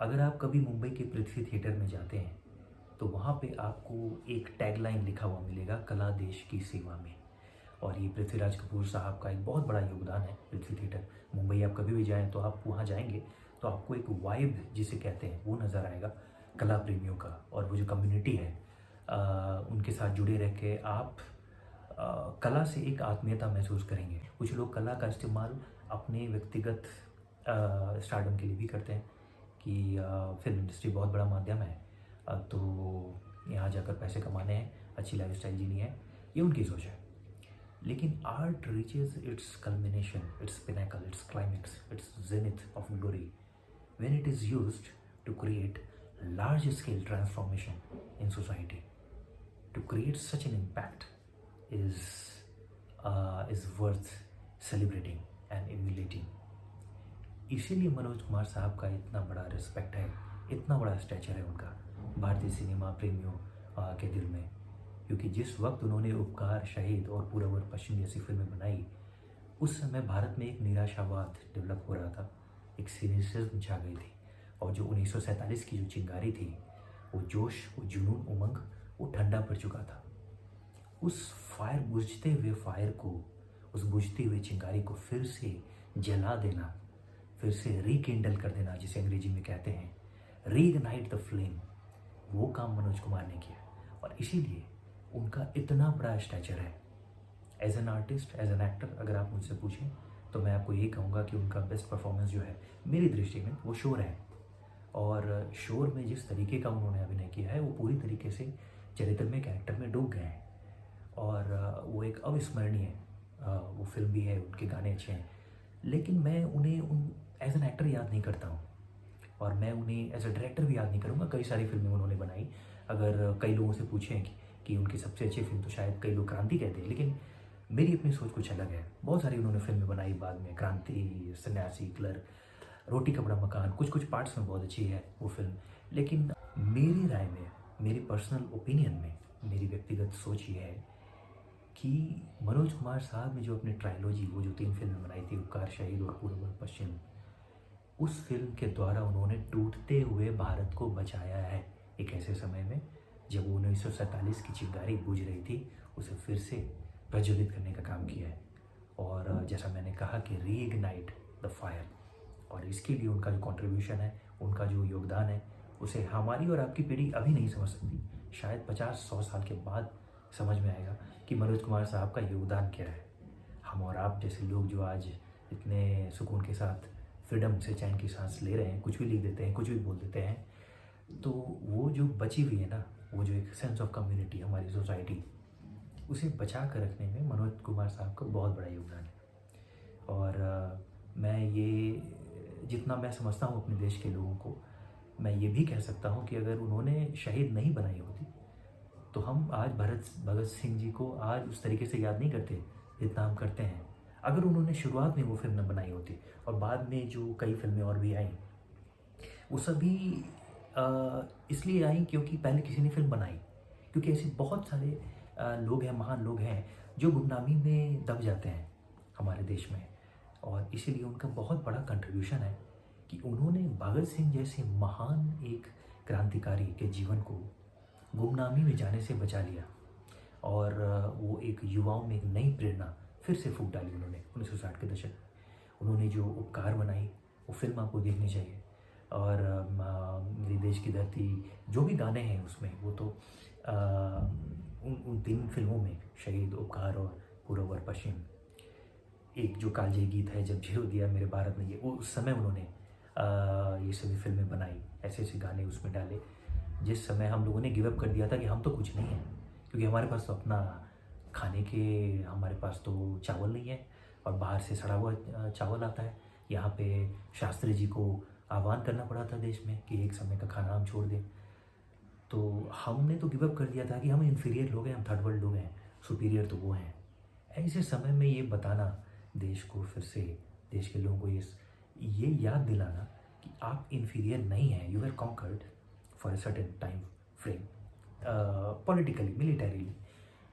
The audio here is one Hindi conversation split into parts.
अगर आप कभी मुंबई के पृथ्वी थिएटर में जाते हैं तो वहाँ पे आपको एक टैगलाइन लिखा हुआ मिलेगा, कला देश की सेवा में। और ये पृथ्वीराज कपूर साहब का एक बहुत बड़ा योगदान है पृथ्वी थिएटर। मुंबई आप कभी भी जाएँ तो आप वहाँ जाएंगे तो आपको एक वाइब जिसे कहते हैं वो नज़र आएगा कला प्रेमियों का। और वो जो कम्युनिटी है उनके साथ जुड़े रह के आप कला से एक आत्मीयता महसूस करेंगे। कुछ लोग कला का इस्तेमाल अपने व्यक्तिगत स्टारडम के लिए भी करते हैं कि फिल्म इंडस्ट्री बहुत बड़ा माध्यम है, तो यहाँ जाकर पैसे कमाने हैं, अच्छी लाइफस्टाइल जीनी है, ये उनकी सोच है। लेकिन art reaches it's culmination, it's pinnacle, it's climax, it's zenith of glory when it is used to create large scale transformation in society. To create such an impact is worth celebrating and emulating. इसीलिए मनोज कुमार साहब का इतना बड़ा रिस्पेक्ट है, इतना बड़ा स्टैचर है उनका भारतीय सिनेमा प्रेमियों के दिल में। क्योंकि जिस वक्त उन्होंने उपकार, शहीद और पूरब और पश्चिम जैसी फिल्में बनाई, उस समय भारत में एक निराशावाद डेवलप हो रहा था, एक सीरियसनेस छा गई थी। और जो 1947 की जो चिंगारी थी, वो जोश, वो जुनून, उमंग, वो ठंडा पड़ चुका था। उस फायर, बुझते हुए फायर को, उस बुझती हुई चिंगारी को फिर से जला देना, फिर से रिकिंडल कर देना, जिसे अंग्रेजी में कहते हैं रीइग्नाइट द फ्लेम, वो काम मनोज कुमार ने किया। और इसीलिए उनका इतना बड़ा स्टैचर है। As an artist, as an actor, अगर आप मुझसे पूछें तो मैं आपको यही कहूँगा कि उनका बेस्ट परफॉर्मेंस जो है मेरी दृष्टि में वो शोर है। और शोर में जिस तरीके का उन्होंने अभिनय किया है, वो पूरी तरीके से चरित्र में, कैरेक्टर में डूब गए हैं। और वो एक अविस्मरणीय वो फिल्म भी है, उनके गाने अच्छे हैं। लेकिन मैं उन्हें एज एन एक्टर याद नहीं करता हूँ, और मैं उन्हें एज अ डायरेक्टर भी याद नहीं करूँगा। कई सारी फिल्में उन्होंने बनाई। अगर कई लोगों से पूछें कि उनकी सबसे अच्छी फिल्म, तो शायद कई लोग क्रांति कहते हैं, लेकिन मेरी अपनी सोच कुछ अलग है। बहुत सारी उन्होंने फिल्में बनाई बाद में, क्रांति, सन्यासी, क्लर्क, रोटी कपड़ा मकान, कुछ कुछ पार्ट्स में बहुत अच्छी है वो फिल्म। लेकिन मेरी राय में, मेरी पर्सनल ओपिनियन में, मेरी व्यक्तिगत सोच ये है कि मनोज कुमार साहब ने जो अपनी ट्रायलॉजी, वो जो 3 फिल्में बनाई थी, उपकार, शहीद और पूरब और पश्चिम, उस फिल्म के द्वारा उन्होंने टूटते हुए भारत को बचाया है। एक ऐसे समय में जब 1947 की चिंगारी बुझ रही थी, उसे फिर से प्रज्वलित करने का काम किया है। और जैसा मैंने कहा कि रीइग्नाइट द फायर, और इसके लिए उनका जो कंट्रीब्यूशन है, उनका जो योगदान है, उसे हमारी और आपकी पीढ़ी अभी नहीं समझ सकती। शायद 50-100 साल के बाद समझ में आएगा कि मनोज कुमार साहब का योगदान क्या है। हम और आप जैसे लोग जो आज इतने सुकून के साथ, फ्रीडम से चैन की सांस ले रहे हैं, कुछ भी लिख देते हैं, कुछ भी बोल देते हैं, तो वो जो बची हुई है ना, वो जो एक सेंस ऑफ कम्युनिटी हमारी सोसाइटी, उसे बचा कर रखने में मनोज कुमार साहब का बहुत बड़ा योगदान है। और मैं ये, जितना मैं समझता हूँ अपने देश के लोगों को, मैं ये भी कह सकता हूँ कि अगर उन्होंने शहीद नहीं बनाई होती तो हम आज भगत सिंह जी को आज उस तरीके से याद नहीं करते जितना हम करते हैं। अगर उन्होंने शुरुआत में वो फिल्म न बनाई होती, और बाद में जो कई फिल्में और भी आई, वो सभी इसलिए आई क्योंकि पहले किसी ने फिल्म बनाई। क्योंकि ऐसे बहुत सारे लोग हैं, महान लोग हैं, जो गुमनामी में दब जाते हैं हमारे देश में। और इसीलिए उनका बहुत बड़ा कंट्रीब्यूशन है कि उन्होंने भगत सिंह जैसे महान एक क्रांतिकारी के जीवन को गुमनामी में जाने से बचा लिया। और वो एक युवाओं में एक नई प्रेरणा फिर से फूंक डाली उन्होंने 1960 के दशक में। उन्होंने जो उपकार बनाई, वो फिल्म आपको देखनी चाहिए। और मेरी देश की धरती, जो भी गाने हैं उसमें, वो तो उन 3 फिल्मों में, शहीद, उपकार और पूरब और पश्चिम, एक जो कालजयी गीत है, जब जीरो दिया मेरे भारत ने, ये उस समय उन्होंने ये सभी फिल्में बनाई, ऐसे ऐसे गाने उसमें डाले जिस समय हम लोगों ने गिव अप कर दिया था कि हम तो कुछ नहीं हैं, क्योंकि हमारे पास तो अपना खाने के, हमारे पास तो चावल नहीं है, और बाहर से सड़ा हुआ चावल आता है। यहाँ पे शास्त्री जी को आह्वान करना पड़ा था देश में कि एक समय का खाना हम छोड़ दें। तो हमने तो गिव अप कर दिया था कि हम इन्फीरियर लोग हैं, हम थर्ड वर्ल्ड लोग हैं, सुपीरियर तो वो हैं। ऐसे समय में ये बताना देश को, फिर से देश के लोगों को ये याद दिलाना कि आप इन्फीरियर नहीं हैं, you are conquered for a certain time frame, politically, militarily,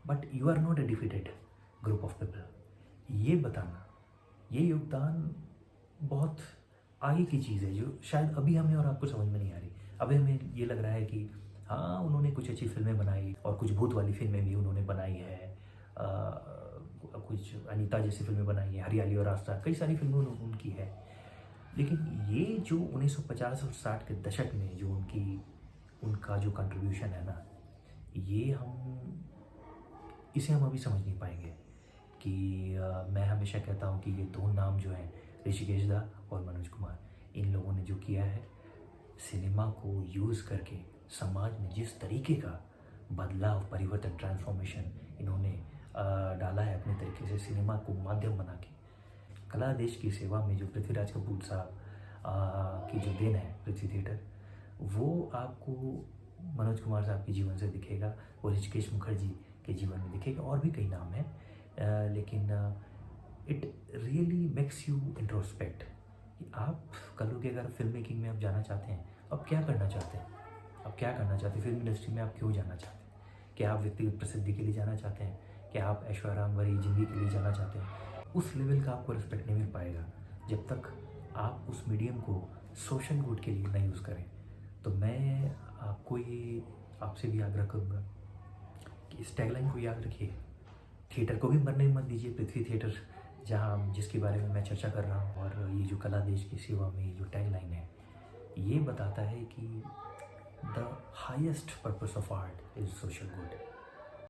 but you are not a defeated group of people. ये बताना, ये योगदान बहुत आगे की चीज़ है जो शायद अभी हमें और आपको समझ में नहीं आ रही। अभी हमें ये लग रहा है कि हाँ, उन्होंने कुछ अच्छी फ़िल्में बनाई और कुछ भूत वाली फ़िल्में भी उन्होंने बनाई है। कुछ अनीता जैसी फ़िल्में बनाई हैं, हरियाली और रास्ता, कई सारी फ़िल्में उनकी है। लेकिन ये जो 1950 और 60 के दशक में जो उनका जो कंट्रीब्यूशन है ना, ये इसे हम अभी समझ नहीं पाएँगे कि मैं हमेशा कहता हूँ कि ये 2 नाम जो हैं, ऋषिकेश दा और मनोज कुमार, इन लोगों ने जो किया है, सिनेमा को यूज़ करके समाज में जिस तरीके का बदलाव, परिवर्तन, ट्रांसफ़ॉर्मेशन इन्होंने डाला है अपने तरीके से सिनेमा को माध्यम बना के। कला देश की सेवा में जो पृथ्वीराज कपूर साहब की जो देन है पृथ्वी थिएटर, वो आपको मनोज कुमार साहब के जीवन से दिखेगा, और ऋषिकेश मुखर्जी के जीवन में दिखेगा, और भी कई नाम हैं। लेकिन it really makes you introspect कि आप कल के अगर फ़िल्म मेकिंग में आप जाना चाहते हैं, तो आप क्या करना चाहते हैं? आप क्या करना चाहते हैं? फ़िल्म इंडस्ट्री में आप क्यों जाना चाहते हैं? क्या आप व्यक्तिगत प्रसिद्धि के लिए जाना चाहते हैं? क्या आप ऐशो-आराम भरी ज़िंदगी के लिए जाना चाहते हैं? उस लेवल का आपको रिस्पेक्ट नहीं मिल पाएगा, जब तक आप उस मीडियम को सोशल गुड के लिए ना यूज़ करें। तो मैं आपको ये आपसे भी आग्रह करूँगा कि इस टैगलाइन को याद रखिए। थिएटर को भी मरने मत दीजिए, पृथ्वी थिएटर जहाँ जिसके बारे में मैं चर्चा कर रहा हूँ, और ये जो कला देश की सेवा में ये जो टैगलाइन है, ये बताता है कि the highest purpose of art is social good.